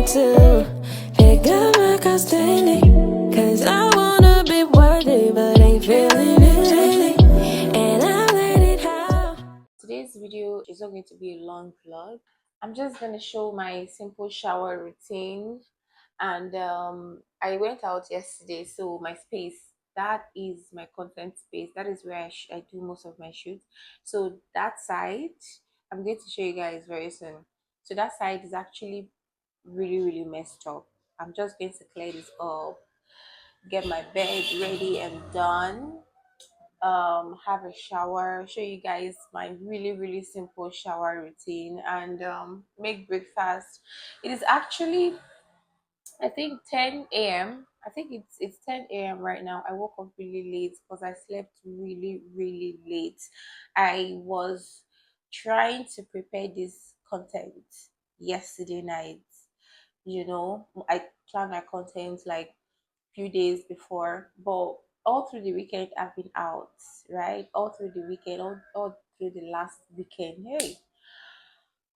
to pick up my cost daily, cause I wanna be worthy, but ain't feeling it lately, and I let it out. Today's video is not going to be a long vlog. I'm just going to show my simple shower routine. And I went out yesterday, so my space, that is my content space. That is where I do most of my shoots. So that side, I'm going to show you guys very soon. So that side is actually really messed up. I'm just going to clear this up, get my bed ready and done, have a shower, show you guys my really simple shower routine, and make breakfast. It is actually, I think, 10 a.m. I think it's 10 a.m. right now. I woke up really late because I slept really late. I was trying to prepare this content yesterday night. I planned my content like few days before, but all through the weekend I've been out, right? All through the weekend, all through the last weekend. Hey,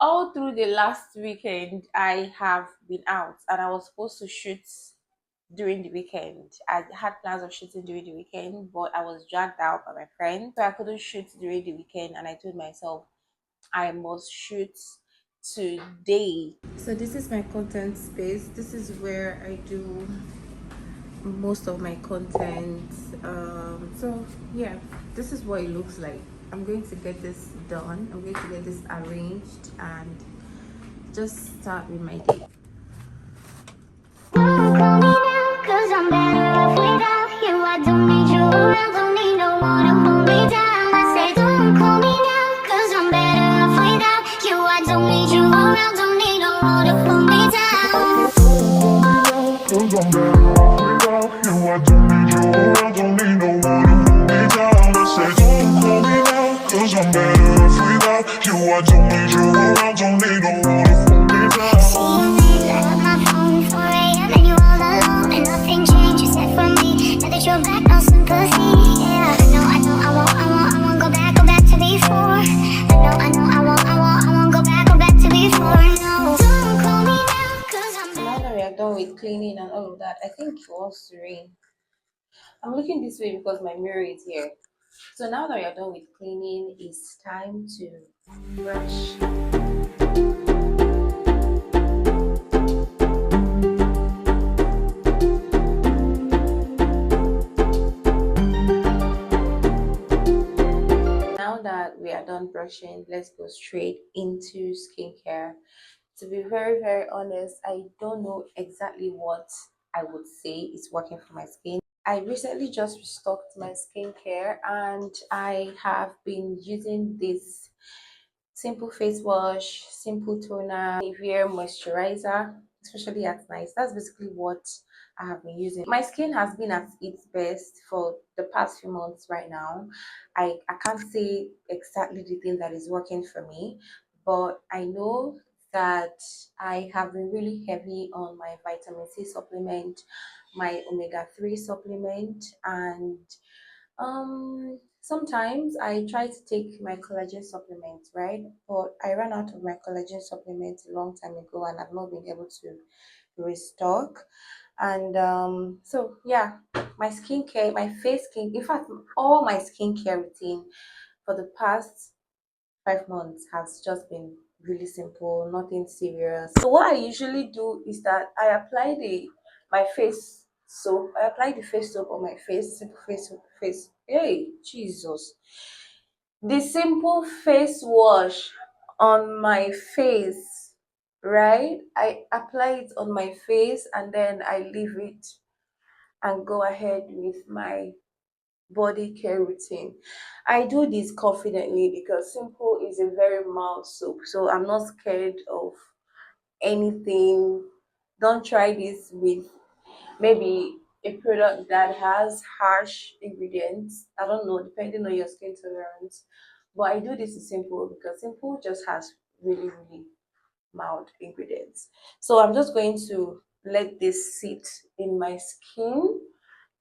all through the last weekend I have been out, and I was supposed to shoot during the weekend. I had plans of shooting during the weekend, but I was dragged out by my friend, so I couldn't shoot during the weekend, and I told myself I must shoot today. So this is my content space. This is where I do most of my content. So yeah, this is what it looks like. I'm going to get this done. I'm going to get this arranged and just start with my day. Cause I'm better off without you. I don't need you around, don't need no one to hold me down. I say don't call me now, cause I'm better off without you. I don't need you around, don't need no one to hold me down. Cause I'm better off without you. I don't need you around, don't need no one to hold me down. I say don't call me now, cause I'm better off without you. I don't need you around, don't need no one to hold me down. See you later, my phone 4 a.m. and you all alone and nothing changed except for me. Now that you're back, no sympathy. Yeah, I won't go back to before. I won't go back to before. No, don't call me now, cause I'm So now that we are done with cleaning and all of that, I think it wants to rain. I'm looking this way because my mirror is here. So now that we are done with cleaning, it's time to brush. Now that we are done brushing, let's go straight into skincare. To be very honest, I don't know exactly what I would say is working for my skin. I recently just restocked my skincare, and I have been using this simple face wash, simple toner, Nivea moisturizer, especially at night. That's basically what I have been using. My skin has been at its best for the past few months right now. I can't say exactly the thing that is working for me, but I know that I have been really heavy on my vitamin C supplement, my omega-3 supplement, and sometimes I try to take my collagen supplement, right? But I ran out of my collagen supplement a long time ago, and I've not been able to restock. And so yeah, my skincare, my face skin, in fact, all my skincare routine for the past 5 months has just been really simple, nothing serious. So what I usually do is that I apply the my face soap. I apply the face soap on my face, simple face. Hey, Jesus. The simple face wash on my face, right? I apply it on my face and then I leave it and go ahead with my body care routine. I do this confidently because Simple is a very mild soap, so I'm not scared of anything. Don't try this with maybe a product that has harsh ingredients. I don't know, depending on your skin tolerance. But I do this with Simple because Simple just has really mild ingredients. So I'm just going to let this sit in my skin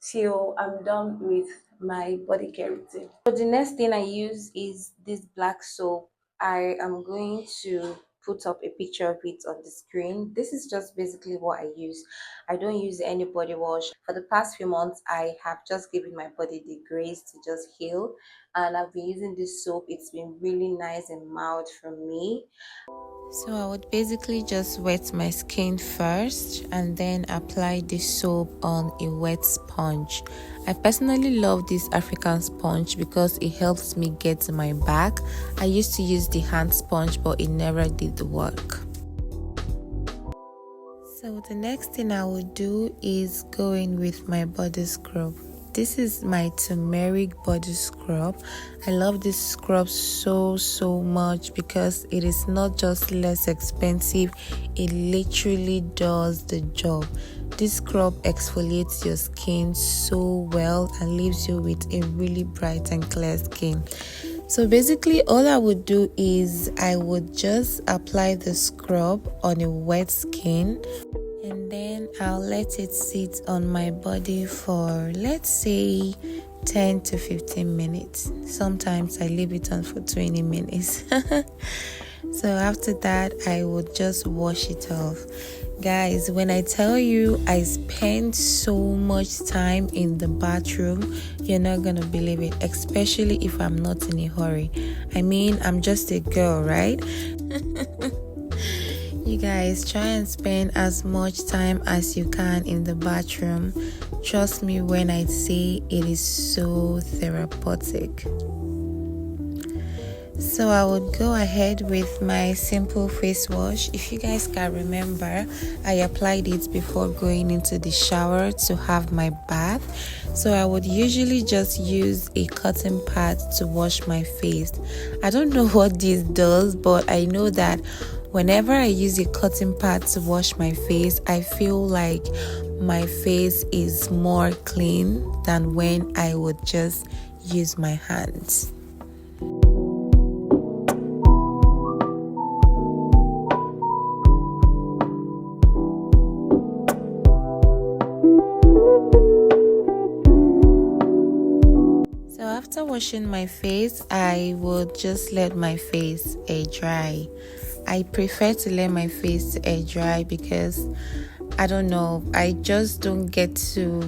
till I'm done with my body care routine. So the next thing I use is this black soap. I am going to put up a picture of it on the screen. This is just basically what I use. I don't use any body wash. For the past few months, I have just given my body the grace to just heal, and I've been using this soap. It's been really nice and mild for me. So I would basically just wet my skin first and then apply the soap on a wet sponge. I personally love this African sponge because it helps me get to my back. I used to use the hand sponge, but it never did the work. So the next thing I would do is go in with my body scrub. This is my turmeric body scrub. I love this scrub so much because it is not just less expensive, it literally does the job. This scrub exfoliates your skin so well and leaves you with a really bright and clear skin. So basically all I would do is I would just apply the scrub on a wet skin, and then I'll let it sit on my body for, let's say, 10 to 15 minutes. Sometimes I leave it on for 20 minutes. So after that, I would just wash it off. Guys, when I tell you I spend so much time in the bathroom, you're not gonna believe it, especially if I'm not in a hurry. I mean, I'm just a girl, right? You guys, try and spend as much time as you can in the bathroom. Trust me when I say it is so therapeutic. So I would go ahead with my simple face wash. If you guys can remember, I applied it before going into the shower to have my bath. So I would usually just use a cotton pad to wash my face. I don't know what this does, but I know that whenever I use a cotton pad to wash my face, I feel like my face is more clean than when I would just use my hands. So after washing my face, I would just let my face air dry. I prefer to let my face air dry because I don't know, I just don't get to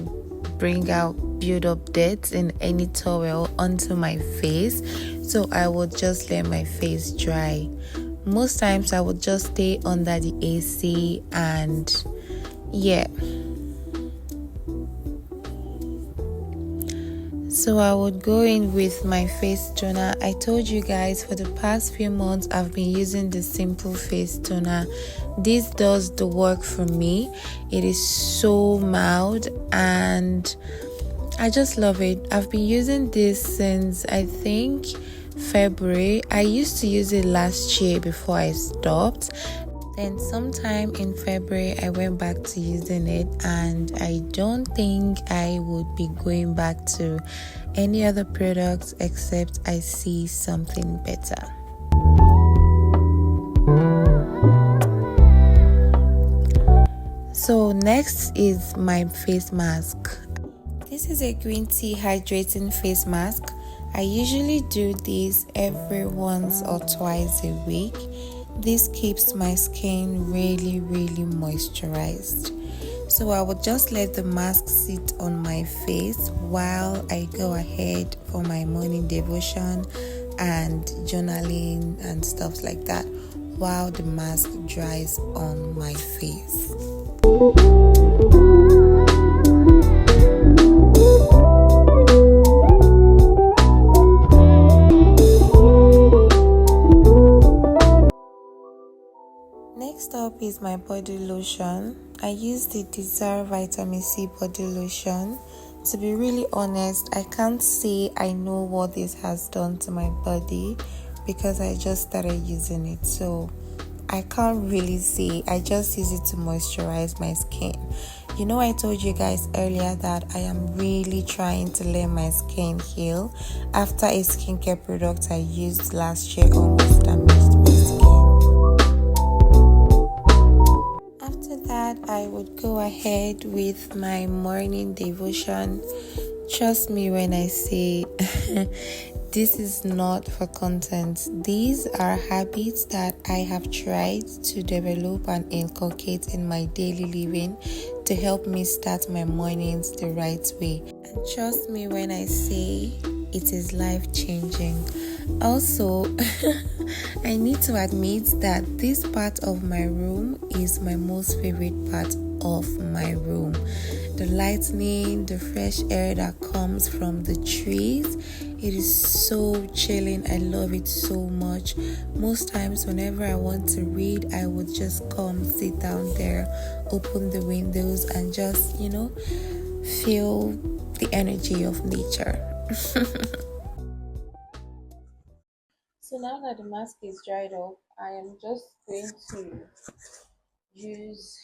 bring out build up dirt in any towel onto my face. So I would just let my face dry. Most times I would just stay under the AC, and yeah. So I would go in with my face toner. I told you guys for the past few months I've been using the simple face toner. This does the work for me. It is so mild and I just love it. I've been using this since I think February. I used to use it last year before I stopped. Then sometime in February I went back to using it, and I don't think I would be going back to any other products except I see something better. So next is my face mask. This is a green tea hydrating face mask. I usually do this every once or twice a week. This keeps my skin really moisturized. So I would just let the mask sit on my face while I go ahead for my morning devotion and journaling and stuff like that, while the mask dries on my face. Next up is my body lotion. I use the Disaar vitamin C body lotion. To be really honest, I can't say I know what this has done to my body because I just started using it, so I can't really say. I just use it to moisturize my skin. You know, I told you guys earlier that I am really trying to let my skin heal after a skincare product I used last year almost damaged my skin. After that, I would go ahead with my morning devotion. Trust me when I say This is not for content. These are habits that I have tried to develop and inculcate in my daily living to help me start my mornings the right way. And trust me when I say it is life changing. Also, I need to admit that this part of my room is my most favorite part of my room. The lightning, the fresh air that comes from the trees, it is so chilling. I love it so much. Most times whenever I want to read, I would just come sit down there, open the windows and just, feel the energy of nature. So now that the mask is dried up, I am just going to use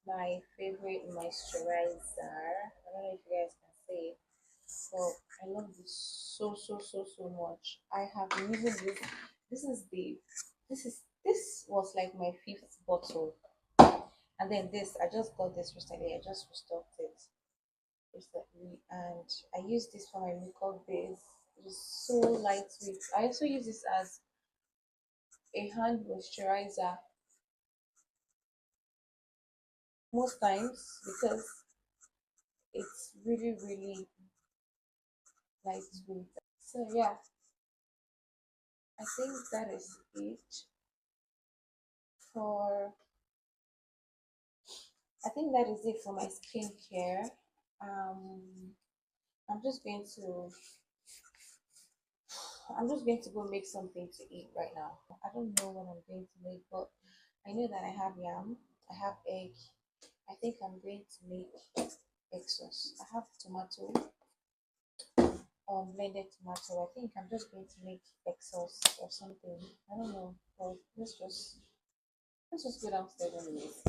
my favorite moisturizer. I don't know if you guys can see it, but I love this so much. I have been using this. This is the this was like my fifth bottle, and then this I just got this recently. I just restocked it recently, and I use this for my makeup base. It is so lightweight. I also use this as a hand moisturizer most times because it's really lightweight. So yeah, I think that is it for I think that is it for my skincare. Um, I'm just going to go make something to eat right now. I don't know what I'm going to make, but I know that I have yam, I have egg. I think I'm going to make egg sauce. I have tomato, blended tomato. I think I'm just going to make egg sauce or something. I don't know, but let's just go downstairs anyways.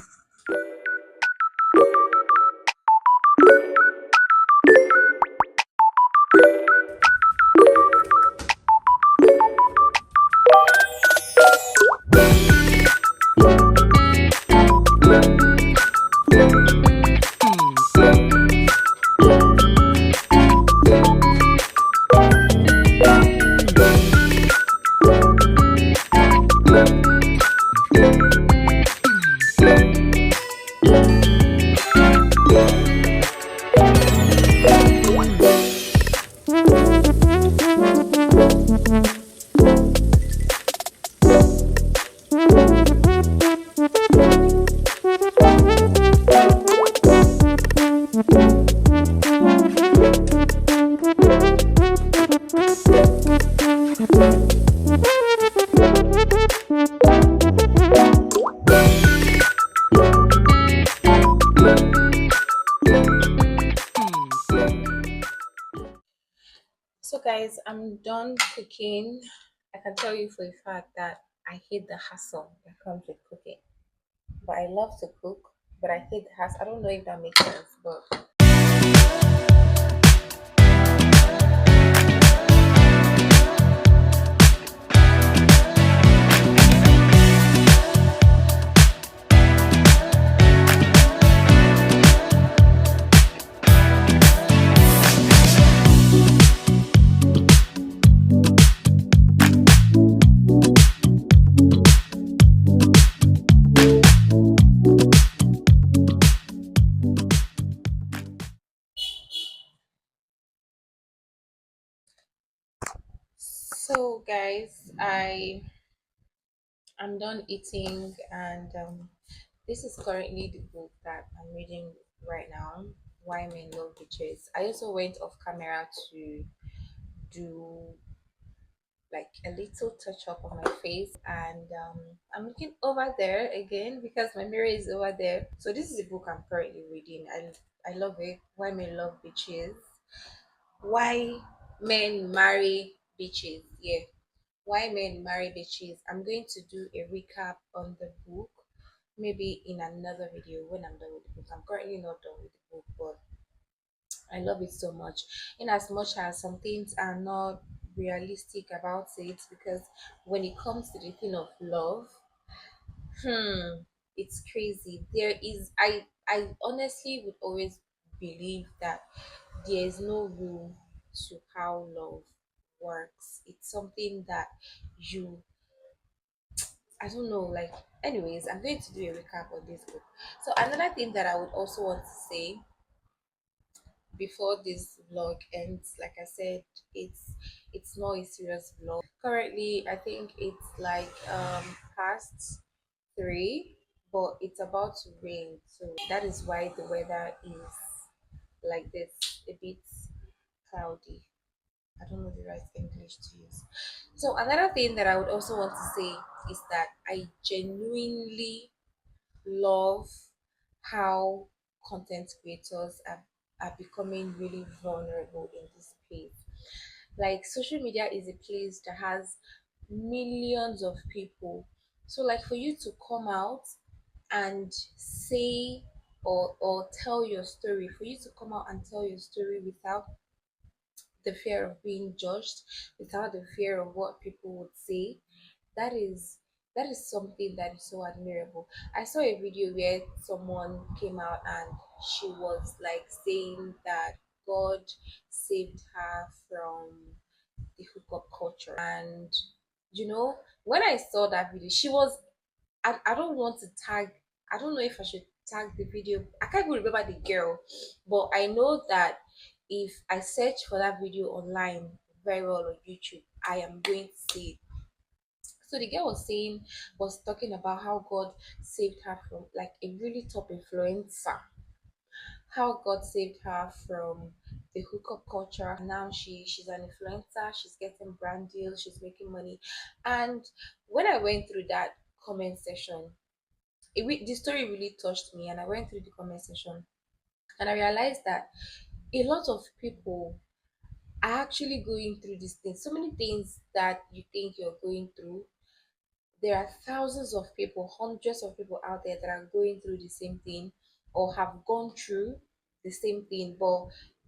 So guys, I'm done cooking. I can tell you for a fact that I hate the hassle that comes with cooking. But I love to cook, but I hate the hassle. I don't know if that makes sense, but so guys, I'm done eating, and this is currently the book that I'm reading right now. Why Men Love Beaches. I also went off camera to do like a little touch up on my face, and I'm looking over there again because my mirror is over there. So this is the book I'm currently reading. I love it. Why Men Love Beaches. Why Men Marry Beaches. Yeah, why Men Marry Bitches. I'm going to do a recap on the book maybe in another video when I'm done with the book. I'm currently not done with the book, but I love it so much. In as much as some things are not realistic about it, because when it comes to the thing of love, it's crazy. There is I honestly would always believe that there is no rule to how love works. It's something that you, I don't know, like, anyways, I'm going to do a recap on this book. So another thing that I would also want to say before this vlog ends, like I said, it's not a serious vlog. Currently, I think it's like past 3, but it's about to rain, so that is why the weather is like this, a bit cloudy. I don't know the right English to use. So another thing that I would also want to say is that I genuinely love how content creators are becoming really vulnerable in this place. Like, social media is a place that has millions of people. So like, for you to come out and say or tell your story, for you to come out and tell your story without the fear of being judged, without the fear of what people would say, that is that is something that is so admirable. I saw a video where someone came out and she was like saying that God saved her from the hookup culture. And when I saw that video, she was, I don't want to tag, I don't know if I should tag the video. I can't even remember the girl, but I know that if I search for that video online very well on YouTube, I am going to see it. So the girl was talking about how God saved her from like a really top influencer, how God saved her from the hookup culture. Now she's an influencer, she's getting brand deals, she's making money. And when I went through that comment section, the story really touched me, and I went through the comment section and I realized that a lot of people are actually going through these things. So many things that you think you're going through, there are thousands of people, hundreds of people out there that are going through the same thing or have gone through the same thing, but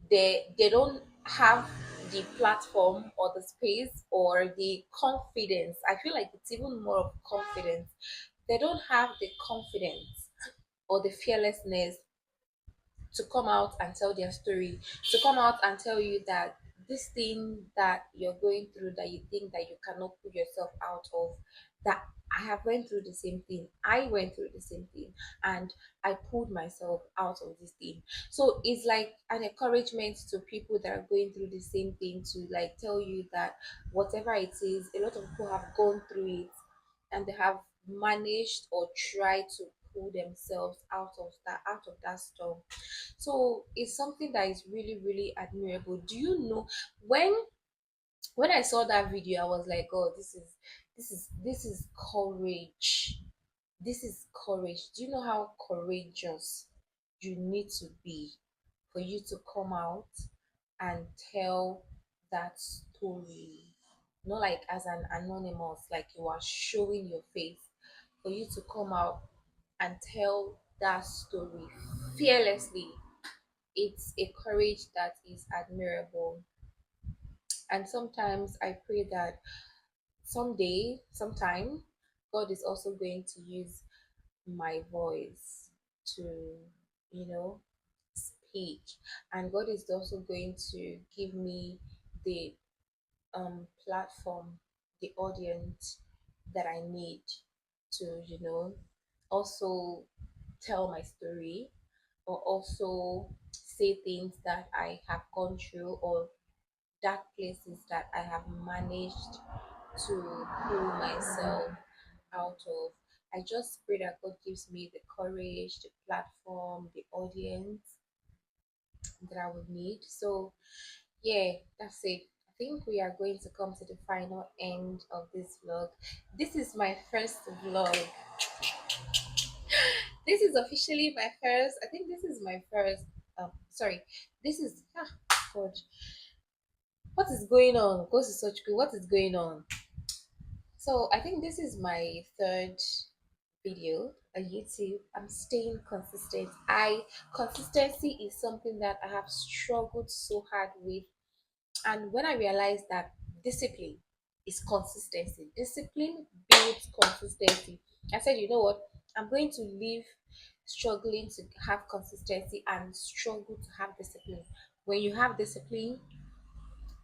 they don't have the platform or the space or the confidence. I feel like it's even more of confidence. They don't have the confidence or the fearlessness to come out and tell their story, to come out and tell you that this thing that you're going through, that you think that you cannot pull yourself out of, that I have went through the same thing. I went through the same thing and I pulled myself out of this thing. So it's like an encouragement to people that are going through the same thing, to like tell you that whatever it is, a lot of people have gone through it and they have managed or tried to pull themselves out of that storm. So it's something that is really, really admirable. Do you know, when I saw that video, I was like, oh, this is courage. This is courage. Do you know how courageous you need to be for you to come out and tell that story? Not like as an anonymous, like you are showing your face, for you to come out and tell that story fearlessly. It's a courage that is admirable. And sometimes I pray that sometime, God is also going to use my voice to, you know, speak. And God is also going to give me the platform, the audience that I need to, also tell my story, or also say things that I have gone through, or dark places that I have managed to pull myself out of. I just pray that God gives me the courage, the platform, the audience that I would need. So, yeah, that's it. I think we are going to come to the final end of this vlog. This is my first vlog. This is officially my first. I think this is my first. Sorry, this is. God, what is going on? Goes to such good. What is going on? So I think this is my third video on YouTube. I'm staying consistent. I Consistency is something that I have struggled so hard with. And when I realized that discipline is consistency, discipline builds consistency, I said, you know what? I'm going to leave struggling to have consistency and struggle to have discipline. When you have discipline,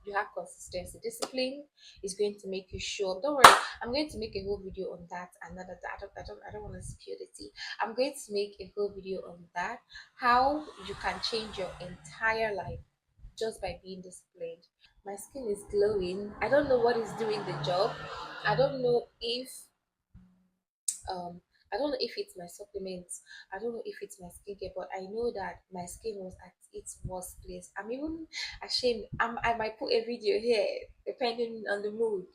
you have consistency. Discipline is going to make you show up. Don't worry, I'm going to make a whole video on that. Another that I don't want to spill the tea. I'm going to make a whole video on that. How you can change your entire life just by being disciplined. My skin is glowing. I don't know what is doing the job. I don't know if um I don't know if it's my supplements. I don't know if it's my skincare, but I know that my skin was at its worst place. I'm even ashamed. I might put a video here depending on the mood.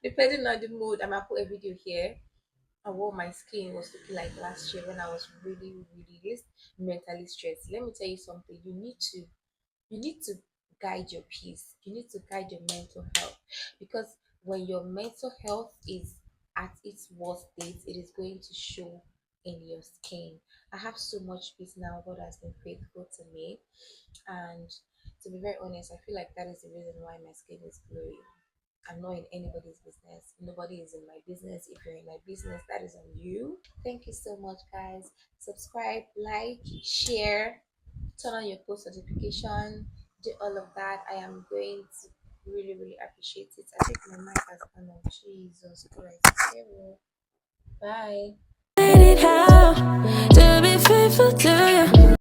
Depending on the mood, I might put a video here on what my skin was looking like last year when I was really mentally stressed. Let me tell you something. You need to guide your peace. You need to guide your mental health, because when your mental health is at its worst state, it is going to show in your skin. I have so much peace now. God has been faithful to me, and to be very honest, I feel like that is the reason why my skin is glowing. I'm not in anybody's business. Nobody is in my business. If you're in my business, that is on you. Thank you so much, guys. Subscribe, like, share, turn on your post notification, do all of that. I am going to really appreciate it. I think my mic has gone on. Jesus Christ. Bye. Learning how to be faithful to you.